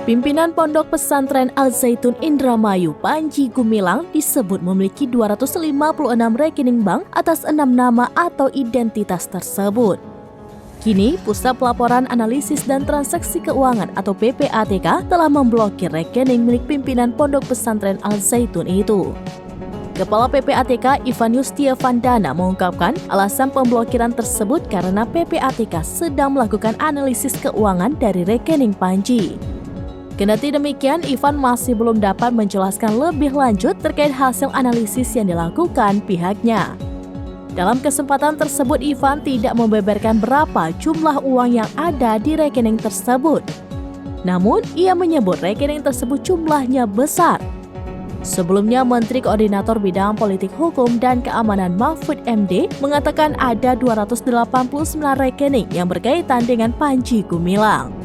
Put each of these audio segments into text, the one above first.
Pimpinan Pondok Pesantren Al-Zaitun Indramayu, Panji Gumilang, disebut memiliki 256 rekening bank atas 6 nama atau identitas tersebut. Kini, Pusat Pelaporan Analisis dan Transaksi Keuangan atau PPATK telah memblokir rekening milik pimpinan Pondok Pesantren Al-Zaitun itu. Kepala PPATK Ivan Yustia Vandana mengungkapkan alasan pemblokiran tersebut karena PPATK sedang melakukan analisis keuangan dari rekening Panji. Kendati demikian, Ivan masih belum dapat menjelaskan lebih lanjut terkait hasil analisis yang dilakukan pihaknya. Dalam kesempatan tersebut, Ivan tidak membeberkan berapa jumlah uang yang ada di rekening tersebut. Namun, ia menyebut rekening tersebut jumlahnya besar. Sebelumnya, Menteri Koordinator Bidang Politik Hukum dan Keamanan Mahfud MD mengatakan ada 289 rekening yang berkaitan dengan Panji Gumilang.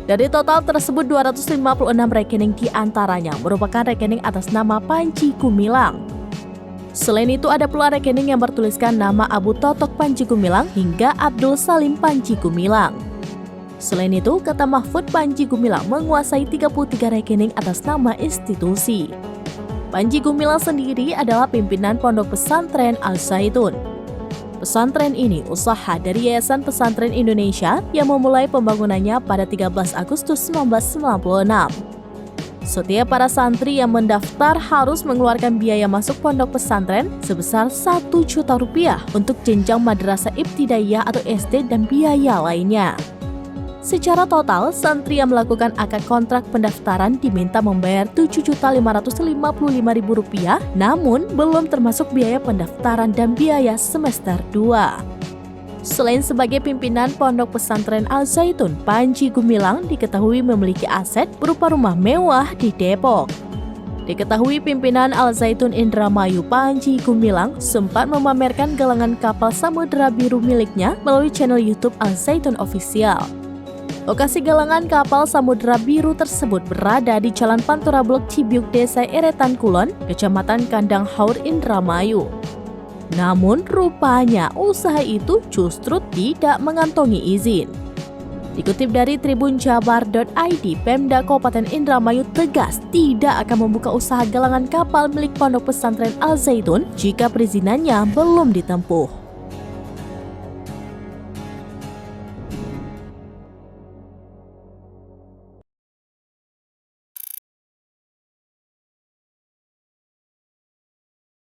Dari total tersebut, 256 rekening diantaranya merupakan rekening atas nama Panji Gumilang. Selain itu, ada pula rekening yang bertuliskan nama Abu Totok Panji Gumilang hingga Abdul Salim Panji Gumilang. Selain itu, kata Mahfud, Panji Gumilang menguasai 33 rekening atas nama institusi. Panji Gumilang sendiri adalah pimpinan Pondok Pesantren Al-Zaitun. Pesantren ini usaha dari Yayasan Pesantren Indonesia yang memulai pembangunannya pada 13 Agustus 1996. Setiap para santri yang mendaftar harus mengeluarkan biaya masuk pondok pesantren sebesar Rp1 juta untuk jenjang madrasah ibtidaiyah atau SD dan biaya lainnya. Secara total, santri yang melakukan akad kontrak pendaftaran diminta membayar Rp7.555.000, namun belum termasuk biaya pendaftaran dan biaya semester 2. Selain sebagai pimpinan Pondok Pesantren Al-Zaitun, Panji Gumilang diketahui memiliki aset berupa rumah mewah di Depok. Diketahui pimpinan Al-Zaitun Indramayu, Panji Gumilang sempat memamerkan galangan kapal Samudra Biru miliknya melalui channel YouTube Al-Zaitun Official. Lokasi galangan kapal Samudra Biru tersebut berada di Jalan Pantura Blok Cibiuk, Desa Eretan Kulon, Kecamatan Kandang Haur, Indramayu. Namun rupanya usaha itu justru tidak mengantongi izin. Dikutip dari tribunjabar.id, Pemda Kabupaten Indramayu tegas tidak akan membuka usaha galangan kapal milik Pondok Pesantren Al-Zaitun jika perizinannya belum ditempuh.